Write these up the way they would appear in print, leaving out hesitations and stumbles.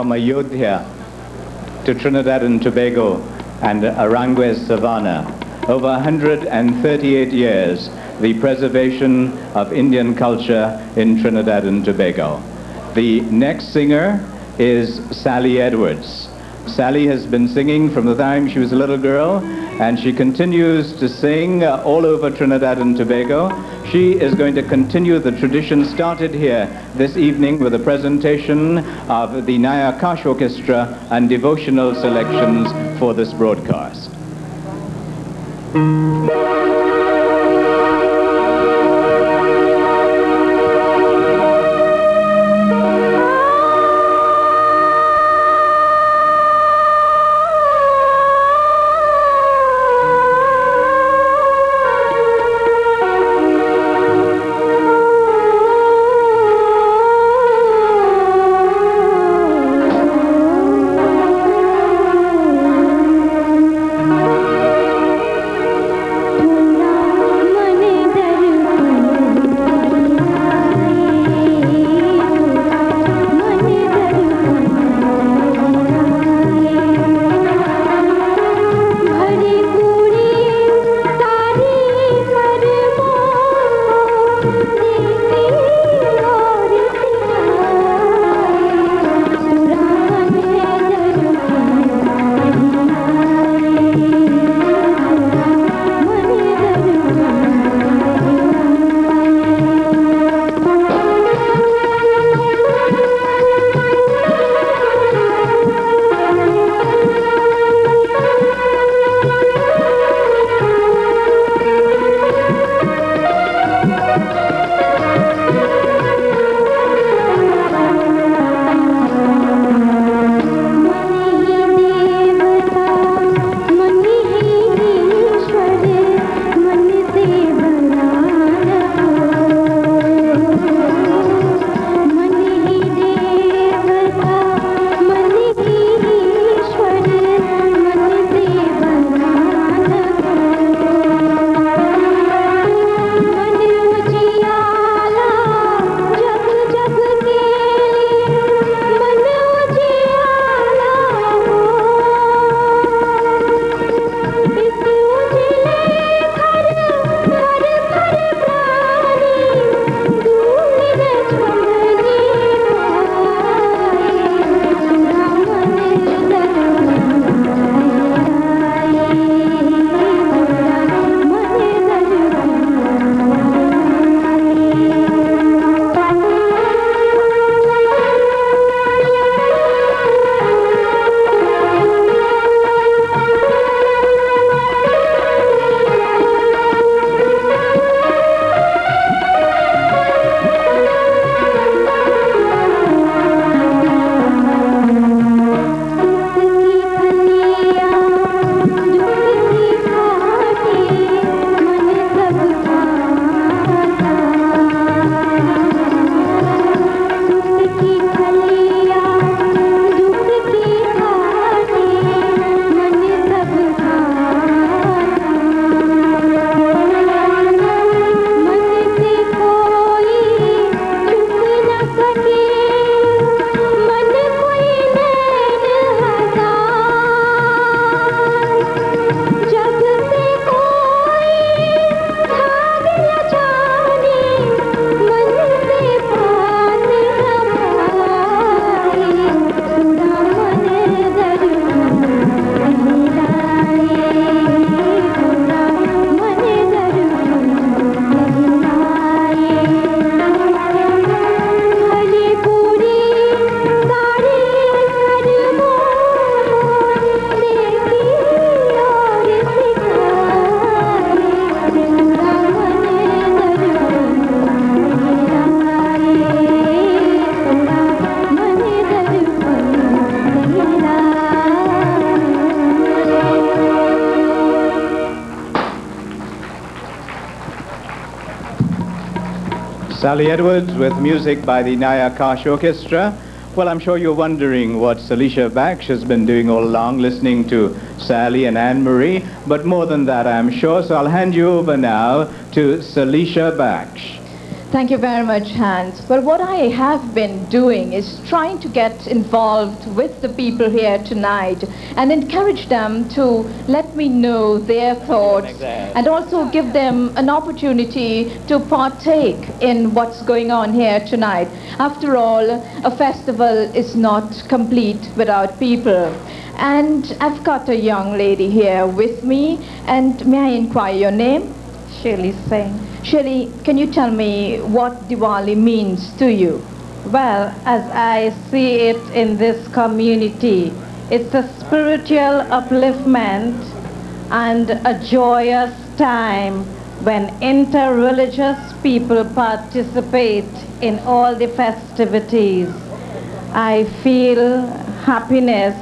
from Ayodhya to Trinidad and Tobago and Aranjuez Savannah. Over 138 years, the preservation of Indian culture in Trinidad and Tobago. The next singer is Sally Edwards. Sally has been singing from the time she was a little girl, and she continues to sing all over Trinidad and Tobago. She is going to continue the tradition started here this evening with a presentation of the Naya Kash Orchestra and devotional selections for this broadcast. Sally Edwards with music by the Naya Kash Orchestra. Well, I'm sure you're wondering what Salisha Baksh has been doing all along, listening to Sally and Anne-Marie, but more than that, I'm sure. So I'll hand you over now to Salisha Baksh. Thank you very much, Hans. Well, what I have been doing is trying to get involved with the people here tonight and encourage them to let me know their thoughts and also give them an opportunity to partake in what's going on here tonight. After all, a festival is not complete without people. And I've got a young lady here with me, and may I inquire your name? Shirley Singh. Shirley, can you tell me what Diwali means to you? Well, as I see it in this community, it's a spiritual upliftment and a joyous time when inter-religious people participate in all the festivities. I feel happiness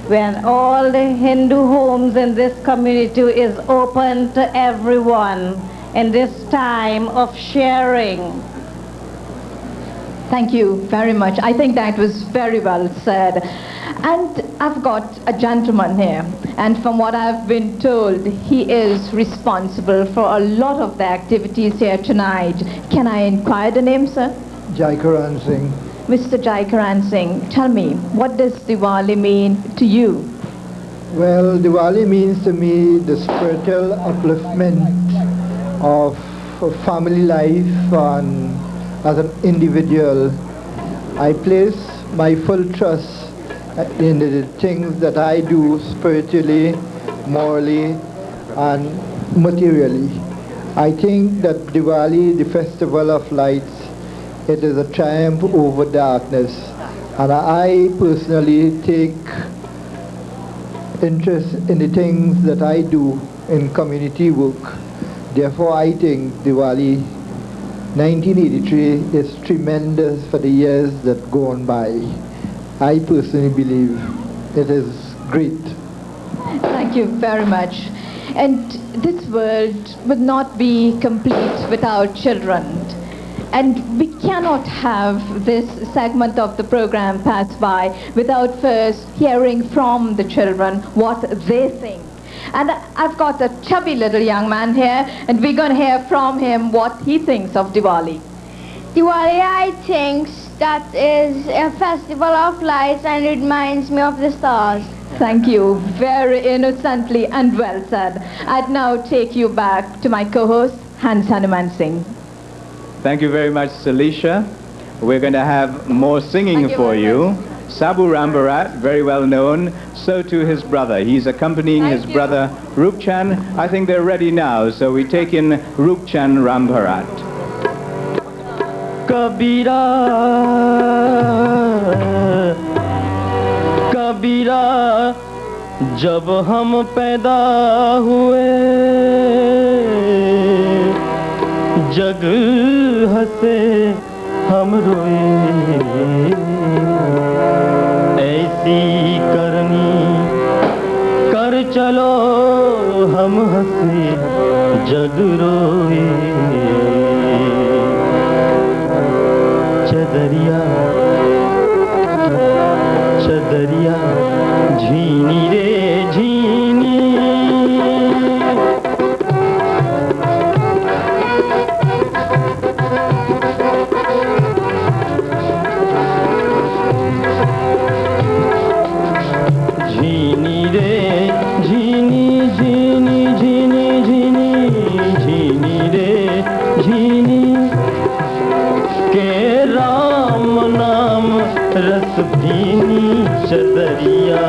when all the Hindu homes in this community is open to everyone in this time of sharing. Thank you very much. I think that was very well said. And I've got a gentleman here, and from what I've been told, he is responsible for a lot of the activities here tonight. Can I inquire the name, sir? Jaikaran Singh. Mr. Jaikaran Singh, tell me, what does Diwali mean to you? Well, Diwali means to me the spiritual upliftment of family life, and as an individual, I place my full trust in the things that I do spiritually, morally, and materially. I think that Diwali, the festival of lights, it is a triumph over darkness, and I personally take interest in the things that I do in community work. Therefore, I think Diwali 1983 is tremendous for the years that go on by. I personally believe it is great. Thank you very much. And this world would not be complete without children. And we cannot have this segment of the program pass by without first hearing from the children what they think. And I've got a chubby little young man here, and we're going to hear from him what he thinks of Diwali. Diwali, I think that is a festival of lights and it reminds me of the stars. Thank you. Very innocently and well said. I'd now take you back to my co-host, Hans Hanuman Singh. Thank you very much, Salisha. We're going to have more singing for you. Sabu Rambarat, very well known, so too his brother. He's accompanying his brother Rupchan. I think they're ready now, so we take in Rupchan Rambarat. Kabira, Kabira, जब हम पैदा हुए जग हंसे हम रोए ऐसी करनी कर चलो हम हंसे जग रोए चदरिया चदरिया झीनी रे झीनी झीनी रे झीनी झीनी झीनी झीनी झीनी रे झीनी के राम नाम रस भीनी चदरिया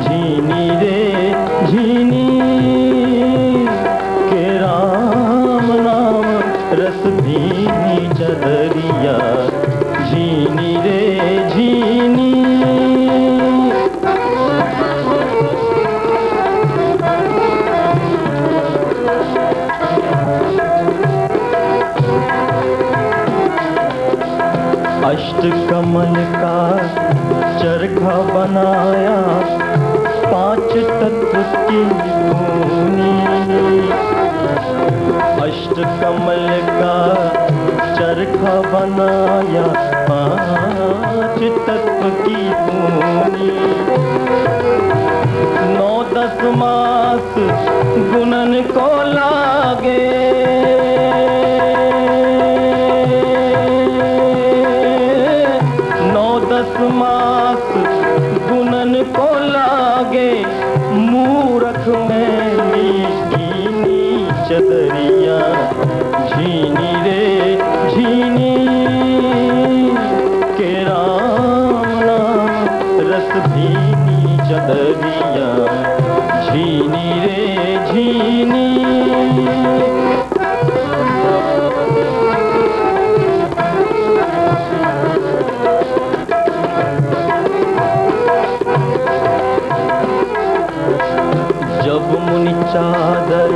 झीनी रे झीनी के राम नाम रस भीनी चदरिया झीनी रे झीनी अष्टकमल का चरखा बनाया पांच तत्व की धूनी अष्टकमल का चरखा बनाया पांच तत्व की धूनी 9-10 मास गुणन को लागे दस मास गुनन को लागे मूरख मैली झीनी चदरिया झीनी रे झीनी के राम नाम रस भीनी चदरिया झीनी रे झीनी जब मुनि चादर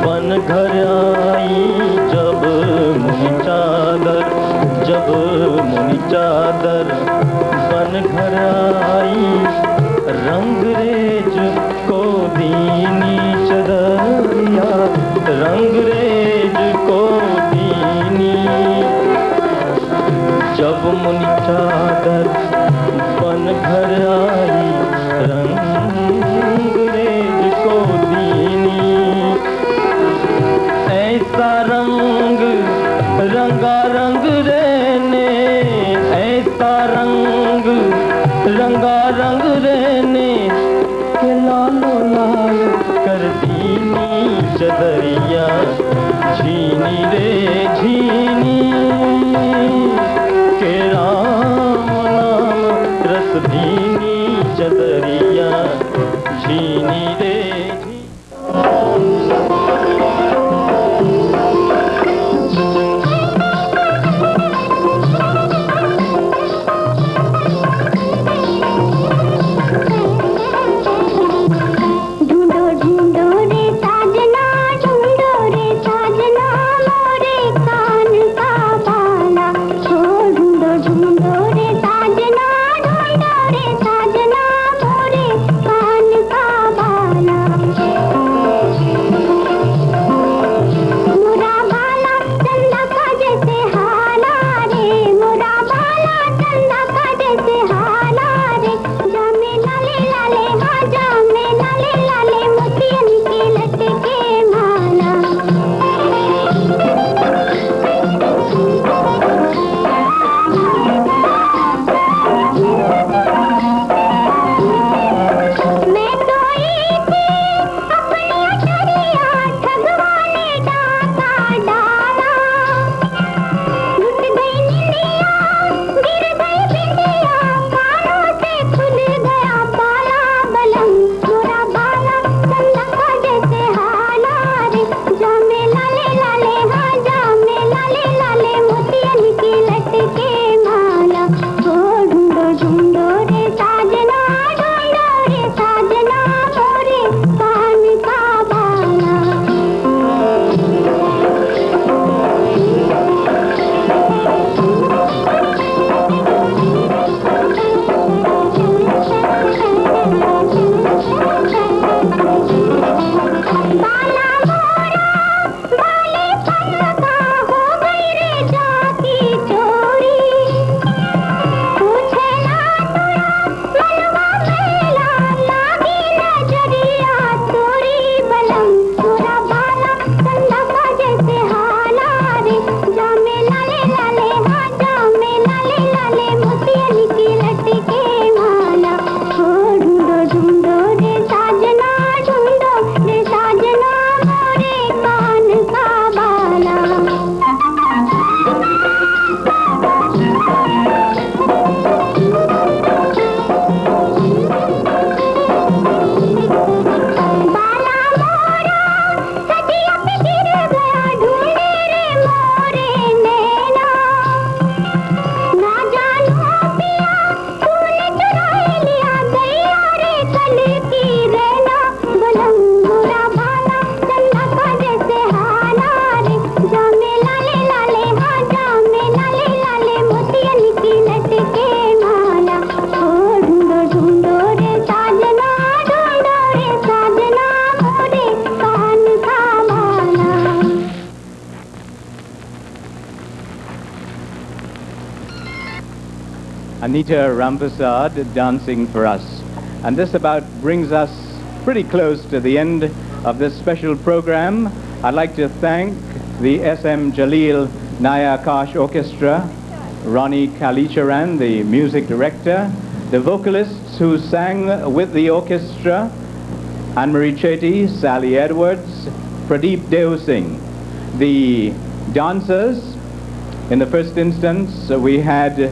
बन घर आई जब मुनि चादर बन घर आई रंगरेज को दीनी चदरिया रंगरेज को दीनी जब मुनि चादर बन घर आई रंगरेज को दीनी ऐसा रंग रंगा रंग रहने ऐसा रंग रंगा रंग रहने के लालो लाल कर दीनी चदरिया झीनी रे झीनी के राम नाम रस भीनी चदरिया झीनी रे Anita Ramprasad dancing for us. And this about brings us pretty close to the end of this special program. I'd like to thank the S.M. Jalil Naya Akash Orchestra Ronnie Kalicharan, the music director, the vocalists who sang with the orchestra, Anne-Marie Chetty, Sally Edwards, Pradeep Deo Singh. The dancers, in the first instance, we had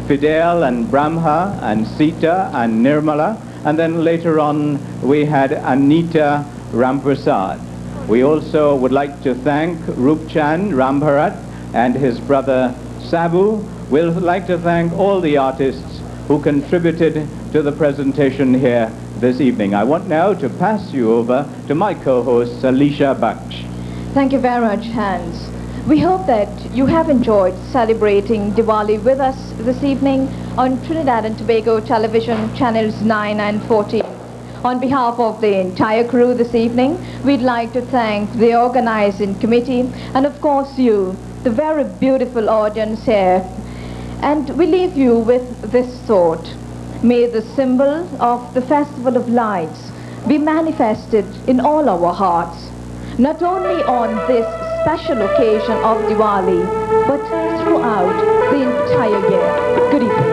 Fidel and Brahma and Sita and Nirmala, and then later on we had Anita Ramprasad. We also would like to thank Rupchand Rambharat and his brother Sabu. We'd like to thank all the artists who contributed to the presentation here this evening. I want now to pass you over to my co-host, Alicia Baksh. Thank you very much, Hans. We hope that you have enjoyed celebrating Diwali with us this evening on Trinidad and Tobago Television channels 9 and 14. On behalf of the entire crew this evening, we'd like to thank the organizing committee and of course you, the very beautiful audience here. And we leave you with this thought. May the symbol of the Festival of Lights be manifested in all our hearts, not only on this special occasion of Diwali, but throughout the entire year. Good evening.